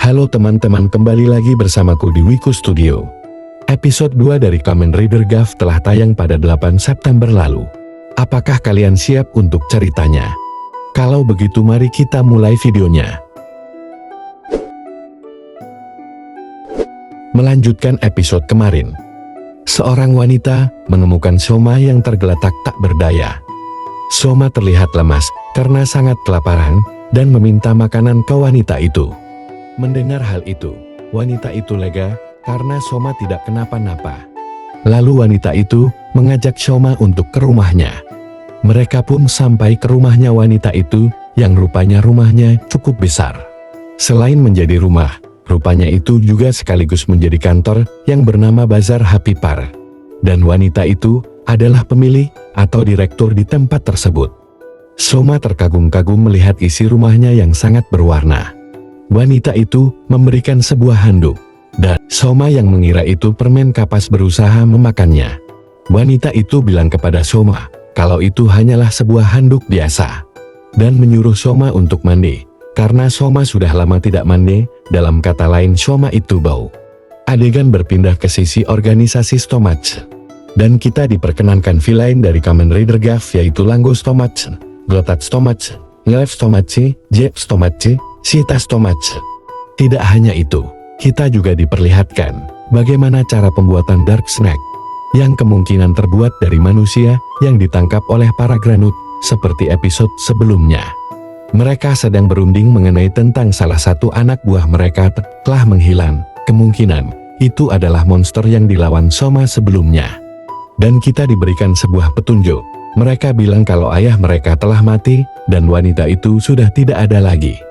Halo teman-teman, kembali lagi bersamaku di Wiku Studio. Episode 2 dari Kamen Rider Gav telah tayang pada 8 September lalu. Apakah kalian siap untuk ceritanya? Kalau begitu mari kita mulai videonya. Melanjutkan episode kemarin. Seorang wanita menemukan Soma yang tergeletak tak berdaya. Soma terlihat lemas karena sangat kelaparan dan meminta makanan ke wanita itu. Mendengar hal itu, wanita itu lega karena Soma tidak kenapa-napa. Lalu wanita itu mengajak Soma untuk ke rumahnya. Mereka pun sampai ke rumahnya wanita itu yang rupanya rumahnya cukup besar. Selain menjadi rumah, rupanya itu juga sekaligus menjadi kantor yang bernama Bazar Happy Par. Dan wanita itu adalah pemilik atau direktur di tempat tersebut. Soma terkagum-kagum melihat isi rumahnya yang sangat berwarna. Wanita itu memberikan sebuah handuk, dan Soma yang mengira itu permen kapas berusaha memakannya. Wanita itu bilang kepada Soma kalau itu hanyalah sebuah handuk biasa, dan menyuruh Soma untuk mandi, karena Soma sudah lama tidak mandi. Dalam kata lain, Soma itu bau. Adegan berpindah ke sisi organisasi Stomach, dan kita diperkenankan villain dari Kamen Rider Gav, yaitu Lango Stomach, Glotat Stomach, Ngelev Stomach, Jeb Stomach, Sita Stomach. Tidak hanya itu, kita juga diperlihatkan bagaimana cara pembuatan Dark Snack yang kemungkinan terbuat dari manusia yang ditangkap oleh para Granut seperti episode sebelumnya. Mereka sedang berunding mengenai tentang salah satu anak buah mereka telah menghilang. Kemungkinan itu adalah monster yang dilawan Soma sebelumnya. Dan kita diberikan sebuah petunjuk. Mereka bilang kalau ayah mereka telah mati dan wanita itu sudah tidak ada lagi.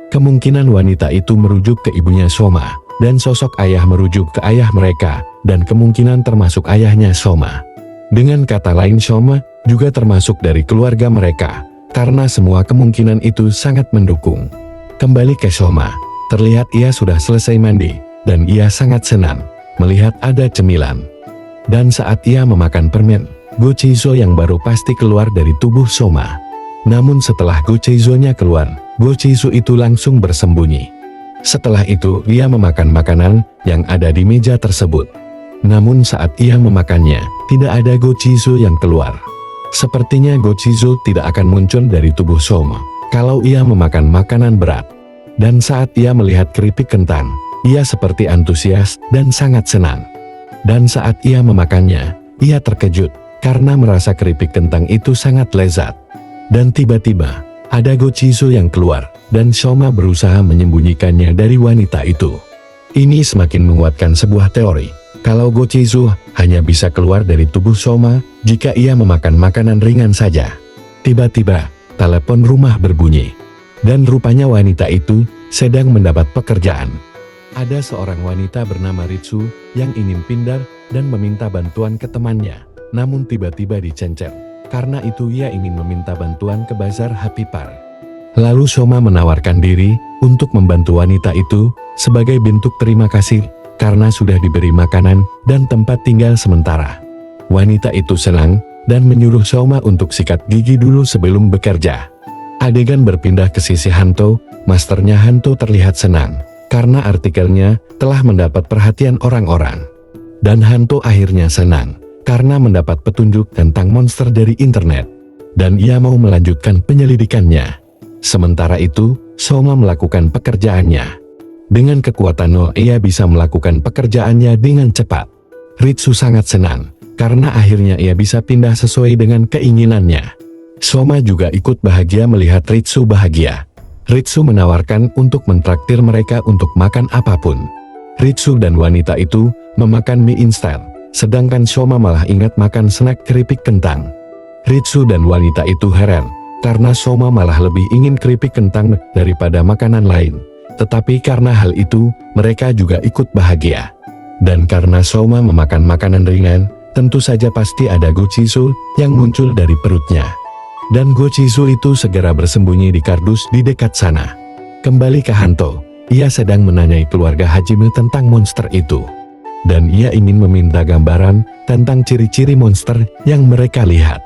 Kemungkinan wanita itu merujuk ke ibunya Soma, dan sosok ayah merujuk ke ayah mereka, dan kemungkinan termasuk ayahnya Soma. Dengan kata lain, Soma juga termasuk dari keluarga mereka, karena semua kemungkinan itu sangat mendukung. Kembali ke Soma, terlihat ia sudah selesai mandi, dan ia sangat senang melihat ada cemilan. Dan saat ia memakan permen, Gocheizo yang baru pasti keluar dari tubuh Soma. Namun setelah Gocheizo-nya keluar, Gocheizo itu langsung bersembunyi. Setelah itu ia memakan makanan yang ada di meja tersebut. Namun saat ia memakannya, tidak ada Gocheizo yang keluar. Sepertinya Gocheizo tidak akan muncul dari tubuh Soma kalau ia memakan makanan berat. Dan saat ia melihat keripik kentang, ia seperti antusias dan sangat senang. Dan saat ia memakannya, ia terkejut karena merasa keripik kentang itu sangat lezat. Dan tiba-tiba, ada Gocheizo yang keluar, dan Soma berusaha menyembunyikannya dari wanita itu. Ini semakin menguatkan sebuah teori, kalau Gocheizo hanya bisa keluar dari tubuh Soma jika ia memakan makanan ringan saja. Tiba-tiba, telepon rumah berbunyi. Dan rupanya wanita itu sedang mendapat pekerjaan. Ada seorang wanita bernama Ritsu yang ingin pindah dan meminta bantuan ke temannya, namun tiba-tiba dicecer. Karena itu ia ingin meminta bantuan ke Bazar Happy Par. Lalu Soma menawarkan diri untuk membantu wanita itu sebagai bentuk terima kasih karena sudah diberi makanan dan tempat tinggal sementara. Wanita itu senang dan menyuruh Soma untuk sikat gigi dulu sebelum bekerja. Adegan berpindah ke sisi Hanto. Masternya Hanto terlihat senang karena artikelnya telah mendapat perhatian orang-orang. Dan Hanto akhirnya senang karena mendapat petunjuk tentang monster dari internet, dan ia mau melanjutkan penyelidikannya. Sementara itu, Soma melakukan pekerjaannya. Dengan kekuatan nol, ia bisa melakukan pekerjaannya dengan cepat. Ritsu sangat senang, karena akhirnya ia bisa pindah sesuai dengan keinginannya. Soma juga ikut bahagia melihat Ritsu bahagia. Ritsu menawarkan untuk mentraktir mereka untuk makan apapun. Ritsu dan wanita itu memakan mie instan. Sedangkan Soma malah ingat makan snack keripik kentang. Ritsu dan wanita itu heran, karena Soma malah lebih ingin keripik kentang daripada makanan lain. Tetapi karena hal itu, mereka juga ikut bahagia. Dan karena Soma memakan makanan ringan, tentu saja pasti ada Gocheizo yang muncul dari perutnya. Dan Gocheizo itu segera bersembunyi di kardus di dekat sana. Kembali ke Hanto, ia sedang menanyai keluarga Hajime tentang monster itu. Dan ia ingin meminta gambaran tentang ciri-ciri monster yang mereka lihat.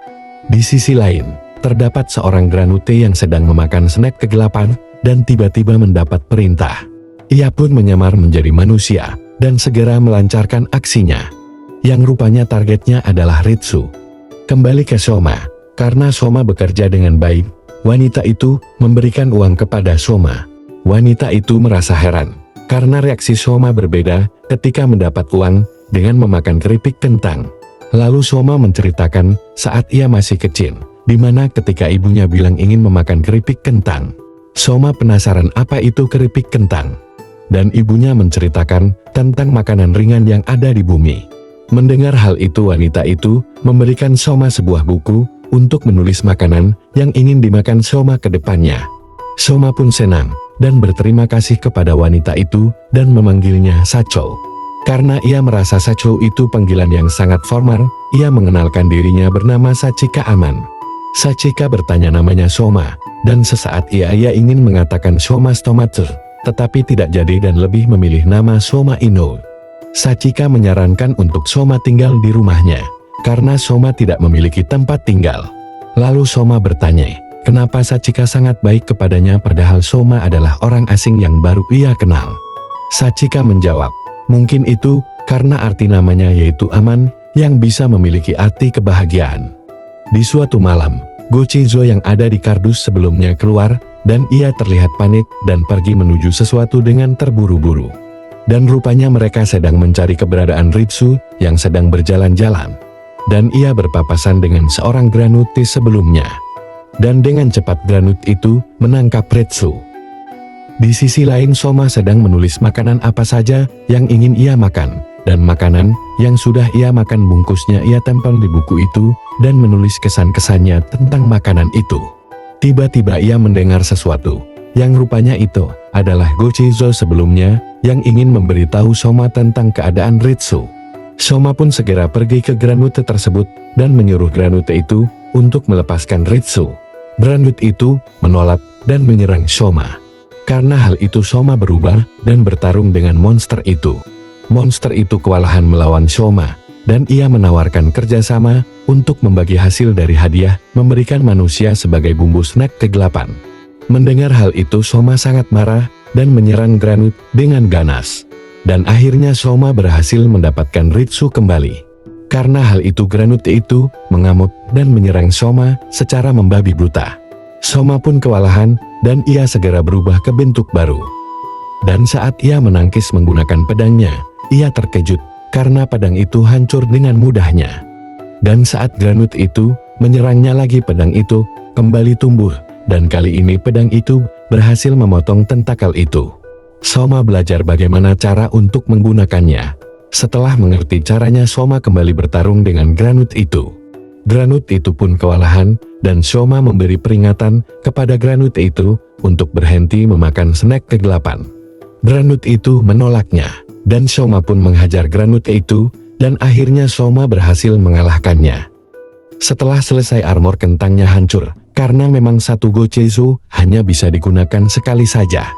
Di sisi lain, terdapat seorang Granute yang sedang memakan snack kegelapan dan tiba-tiba mendapat perintah. Ia pun menyamar menjadi manusia dan segera melancarkan aksinya, yang rupanya targetnya adalah Ritsu. Kembali ke Soma, karena Soma bekerja dengan baik, wanita itu memberikan uang kepada Soma. Wanita itu merasa heran, karena reaksi Soma berbeda ketika mendapat uang dengan memakan keripik kentang. Lalu Soma menceritakan saat ia masih kecil, di mana ketika ibunya bilang ingin memakan keripik kentang. Soma penasaran apa itu keripik kentang. Dan ibunya menceritakan tentang makanan ringan yang ada di bumi. Mendengar hal itu, wanita itu memberikan Soma sebuah buku untuk menulis makanan yang ingin dimakan Soma ke depannya. Soma pun senang dan berterima kasih kepada wanita itu dan memanggilnya Sacho. Karena ia merasa Sacho itu panggilan yang sangat formal, ia mengenalkan dirinya bernama Sachika Aman. Sachika bertanya namanya Soma, dan sesaat ia ingin mengatakan Soma Stomatsu, tetapi tidak jadi dan lebih memilih nama Soma Ino. Sachika menyarankan untuk Soma tinggal di rumahnya, karena Soma tidak memiliki tempat tinggal. Lalu Soma bertanya, kenapa Sachika sangat baik kepadanya padahal Soma adalah orang asing yang baru ia kenal. Sachika menjawab, mungkin itu karena arti namanya yaitu aman, yang bisa memiliki arti kebahagiaan. Di suatu malam, Gochizo yang ada di kardus sebelumnya keluar, dan ia terlihat panik dan pergi menuju sesuatu dengan terburu-buru. Dan rupanya mereka sedang mencari keberadaan Ritsu yang sedang berjalan-jalan. Dan ia berpapasan dengan seorang granutis sebelumnya. Dan dengan cepat granut itu menangkap Ritsu. Di sisi lain Soma sedang menulis makanan apa saja yang ingin ia makan. Dan makanan yang sudah ia makan bungkusnya ia tempel di buku itu dan menulis kesan-kesannya tentang makanan itu. Tiba-tiba ia mendengar sesuatu, yang rupanya itu adalah Gochizo sebelumnya yang ingin memberitahu Soma tentang keadaan Ritsu. Soma pun segera pergi ke Granute tersebut dan menyuruh Granute itu untuk melepaskan Ritsu. Granute itu menolak dan menyerang Soma. Karena hal itu Soma berubah dan bertarung dengan monster itu. Monster itu kewalahan melawan Soma, dan ia menawarkan kerjasama untuk membagi hasil dari hadiah memberikan manusia sebagai bumbu snack kegelapan. Mendengar hal itu Soma sangat marah dan menyerang Granute dengan ganas. Dan akhirnya Soma berhasil mendapatkan Ritsu kembali. Karena hal itu Granute itu mengamuk dan menyerang Soma secara membabi buta. Soma pun kewalahan dan ia segera berubah ke bentuk baru. Dan saat ia menangkis menggunakan pedangnya, ia terkejut karena pedang itu hancur dengan mudahnya. Dan saat Granute itu menyerangnya lagi, pedang itu kembali tumbuh, dan kali ini pedang itu berhasil memotong tentakel itu. Soma belajar bagaimana cara untuk menggunakannya. Setelah mengerti caranya Soma kembali bertarung dengan Granute itu. Granute itu pun kewalahan, dan Soma memberi peringatan kepada Granute itu untuk berhenti memakan snack kegelapan. Granute itu menolaknya, dan Soma pun menghajar Granute itu, dan akhirnya Soma berhasil mengalahkannya. Setelah selesai armor kentangnya hancur, karena memang satu Gochizo hanya bisa digunakan sekali saja.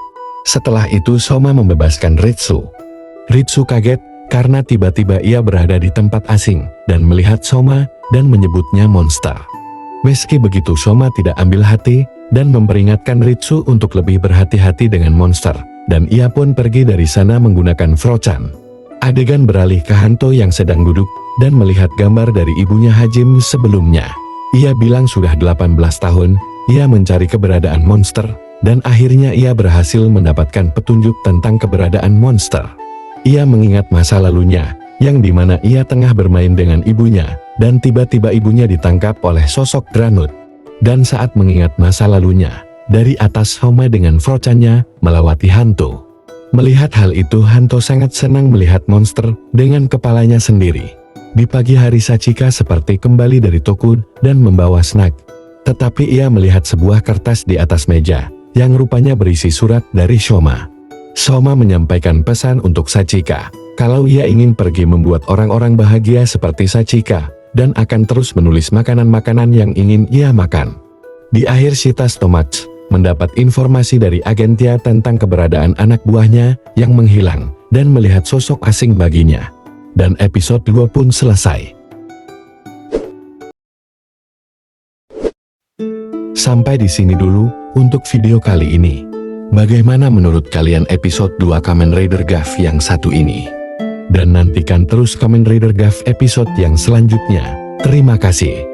Setelah itu Soma membebaskan Ritsu. Ritsu kaget, karena tiba-tiba ia berada di tempat asing, dan melihat Soma, dan menyebutnya monster. Meski begitu Soma tidak ambil hati, dan memperingatkan Ritsu untuk lebih berhati-hati dengan monster. Dan ia pun pergi dari sana menggunakan Frochan. Adegan beralih ke Hanto yang sedang duduk dan melihat gambar dari ibunya Hajime sebelumnya. Ia bilang sudah 18 tahun, ia mencari keberadaan monster, dan akhirnya ia berhasil mendapatkan petunjuk tentang keberadaan monster. Ia mengingat masa lalunya, yang dimana ia tengah bermain dengan ibunya, dan tiba-tiba ibunya ditangkap oleh sosok Granute. Dan saat mengingat masa lalunya, dari atas Soma dengan Frochannya melewati Hanto. Melihat hal itu Hanto sangat senang melihat monster dengan kepalanya sendiri. Di pagi hari Sachika seperti kembali dari toko dan membawa snack. Tetapi ia melihat sebuah kertas di atas meja, yang rupanya berisi surat dari Soma. Soma menyampaikan pesan untuk Sachika, kalau ia ingin pergi membuat orang-orang bahagia seperti Sachika, dan akan terus menulis makanan-makanan yang ingin ia makan. Di akhir Shita Stomatsu mendapat informasi dari Agentia tentang keberadaan anak buahnya yang menghilang, dan melihat sosok asing baginya. Dan episode 2 pun selesai. Sampai di sini dulu untuk video kali ini. Bagaimana menurut kalian episode 2 Kamen Rider Gav yang satu ini? Dan nantikan terus Kamen Rider Gav episode yang selanjutnya. Terima kasih.